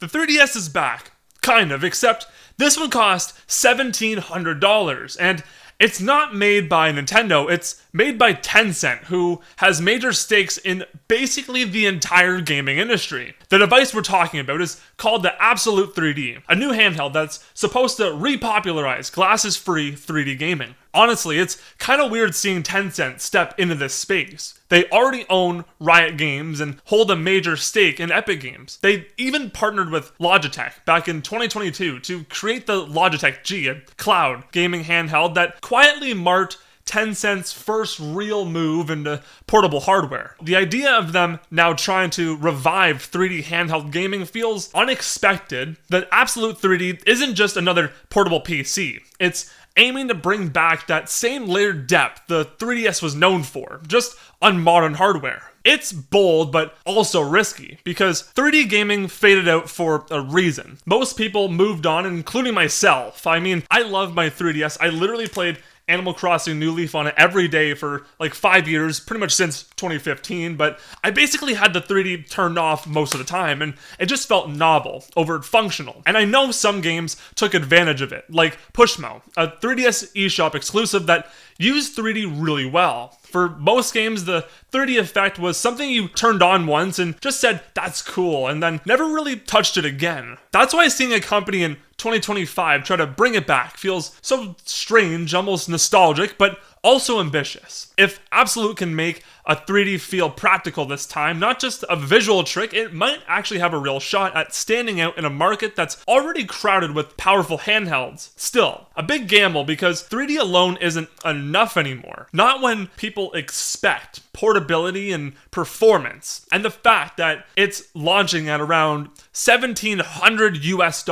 The 3DS is back. Kind of, except this one cost $1,700, and it's not made by Nintendo, it's made by Tencent, who has major stakes in basically the entire gaming industry. The device we're talking about is called the Abxylute 3D, a new handheld that's supposed to repopularize glasses-free 3D gaming. Honestly, it's kind of weird seeing Tencent step into this space. They already own Riot Games and hold a major stake in Epic Games. They even partnered with Logitech back in 2022 to create the Logitech G, a cloud gaming handheld that quietly marked Tencent's first real move into portable hardware. The idea of them now trying to revive 3D handheld gaming feels unexpected. The Abxylute 3D isn't just another portable PC. It's aiming to bring back that same layered depth the 3DS was known for, just on modern hardware. It's bold, but also risky, because 3D gaming faded out for a reason. Most people moved on, including myself. I mean, I love my 3DS. I literally played Animal Crossing New Leaf on it every day for like 5 years, pretty much since 2015, but I basically had the 3D turned off most of the time, and it just felt novel over functional. And I know some games took advantage of it, like Pushmo, a 3DS eShop exclusive that used 3D really well. For most games, the 3D effect was something you turned on once and just said, that's cool, and then never really touched it again. That's why seeing a company in 2025 try to bring it back feels so strange, almost nostalgic, but also ambitious. If Abxylute can make a 3D feel practical this time, not just a visual trick, it might actually have a real shot at standing out in a market that's already crowded with powerful handhelds. Still, a big gamble because 3D alone isn't enough anymore. Not when people expect portability and performance. And the fact that it's launching at around $1,700 US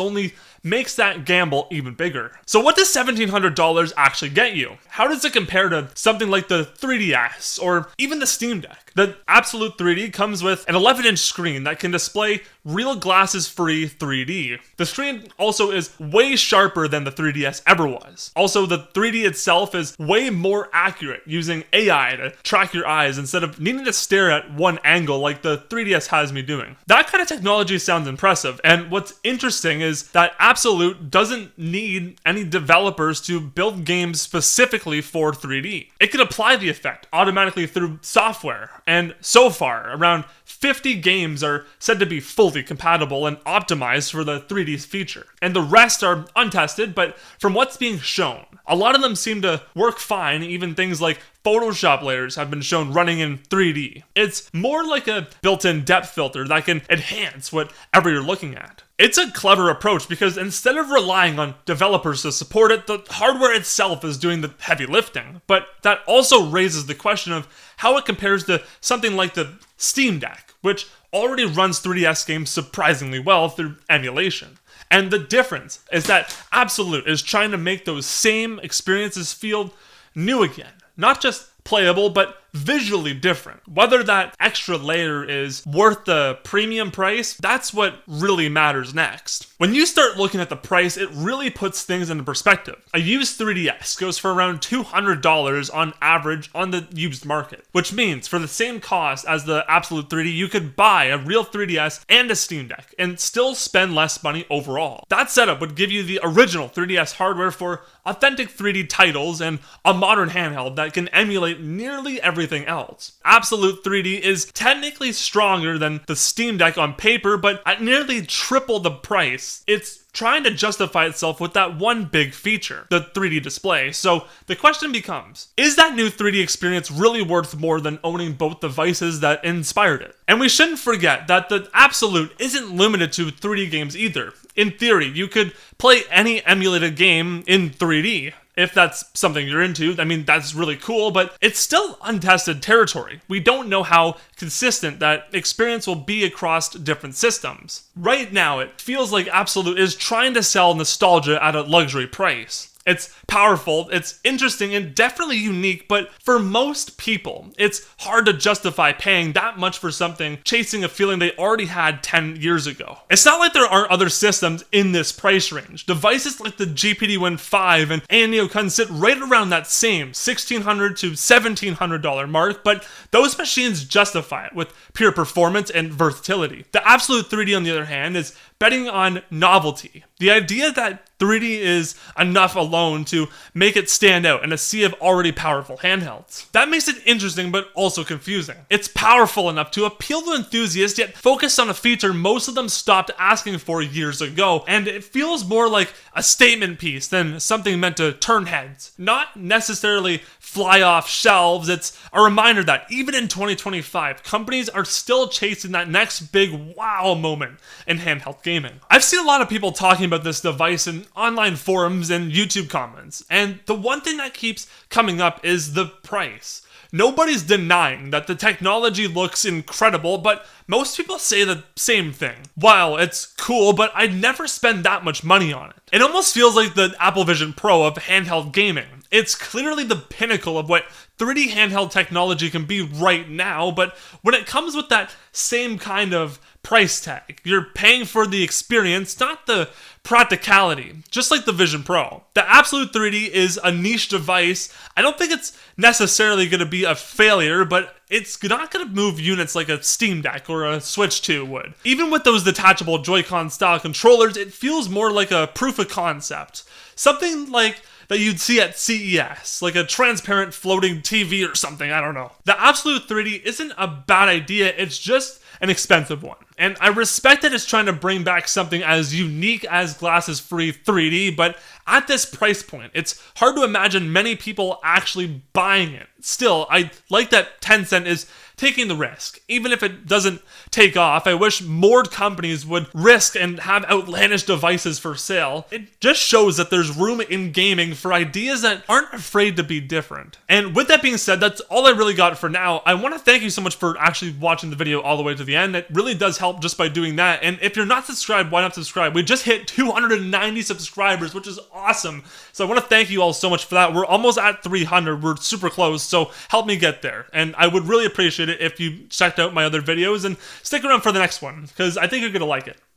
only makes that gamble even bigger. So what does $1,700 actually get you? How does it compare to something like the 3DS or even the Steam Deck? The Abxylute 3D comes with an 11-inch screen that can display real glasses-free 3D. The screen also is way sharper than the 3DS ever was. Also, the 3D itself is way more accurate, using AI to track your eyes instead of needing to stare at one angle like the 3DS has me doing. That kind of technology sounds impressive, and what's interesting is that Abxylute doesn't need any developers to build games specifically for 3D. It can apply the effect automatically through software, and so far, around 50 games are said to be fully compatible and optimized for the 3D feature. And the rest are untested, but from what's being shown, a lot of them seem to work fine. Even things like Photoshop layers have been shown running in 3D. It's more like a built-in depth filter that can enhance whatever you're looking at. It's a clever approach because instead of relying on developers to support it, the hardware itself is doing the heavy lifting. But that also raises the question of how it compares to something like the Steam Deck, which already runs 3DS games surprisingly well through emulation. And the difference is that Abxylute is trying to make those same experiences feel new again. Not just playable, but visually different. Whether that extra layer is worth the premium price, that's what really matters next. When you start looking at the price, it really puts things into perspective. A used 3DS goes for around $200 on average on the used market, which means for the same cost as the Abxylute 3D, you could buy a real 3DS and a Steam Deck and still spend less money overall. That setup would give you the original 3DS hardware for authentic 3D titles and a modern handheld that can emulate nearly everything else. Abxylute 3D is technically stronger than the Steam Deck on paper, but at nearly triple the price, it's trying to justify itself with that one big feature, the 3D display. So the question becomes, is that new 3D experience really worth more than owning both devices that inspired it? And we shouldn't forget that the Abxylute isn't limited to 3D games either. In theory, you could play any emulated game in 3D. If that's something you're into, I mean, that's really cool, but it's still untested territory. We don't know how consistent that experience will be across different systems. Right now, it feels like Abxylute is trying to sell nostalgia at a luxury price. It's powerful, it's interesting, and definitely unique, but for most people, it's hard to justify paying that much for something chasing a feeling they already had 10 years ago. It's not like there aren't other systems in this price range. Devices like the GPD Win 5 and Neocon sit right around that same $1,600 to $1,700 mark, but those machines justify it with pure performance and versatility. The Abxylute 3D, on the other hand, is betting on novelty. The idea that 3D is enough alone to make it stand out in a sea of already powerful handhelds. That makes it interesting but also confusing. It's powerful enough to appeal to enthusiasts, yet focused on a feature most of them stopped asking for years ago, and it feels more like a statement piece than something meant to turn heads. Not necessarily fly off shelves, it's a reminder that even in 2025, companies are still chasing that next big wow moment in handheld gaming. I've seen a lot of people talking about this device in online forums and YouTube comments, and the one thing that keeps coming up is the price. Nobody's denying that the technology looks incredible, but most people say the same thing. Wow, it's cool, but I'd never spend that much money on it. It almost feels like the Apple Vision Pro of handheld gaming. It's clearly the pinnacle of what 3D handheld technology can be right now, but when it comes with that same kind of price tag, you're paying for the experience, not the practicality, just like the Vision Pro. The Abxylute 3D is a niche device. I don't think it's necessarily going to be a failure, but it's not going to move units like a Steam Deck or a Switch 2 would. Even with those detachable Joy-Con style controllers, it feels more like a proof of concept. Something like that you'd see at CES, like a transparent floating TV or something, I don't know. The Abxylute 3D isn't a bad idea, it's just an expensive one. And I respect that it's trying to bring back something as unique as glasses-free 3D, but at this price point, it's hard to imagine many people actually buying it. Still, I like that Tencent is taking the risk. Even if it doesn't take off, I wish more companies would risk and have outlandish devices for sale. It just shows that there's room in gaming for ideas that aren't afraid to be different. And with that being said, that's all I really got for now. I want to thank you so much for actually watching the video all the way to the end. It really does help just by doing that. And if you're not subscribed, why not subscribe? We just hit 290 subscribers, which is awesome. So I want to thank you all so much for that. We're almost at 300. We're super close. So help me get there. And I would really appreciate it if you checked out my other videos and stick around for the next one, because I think you're going to like it.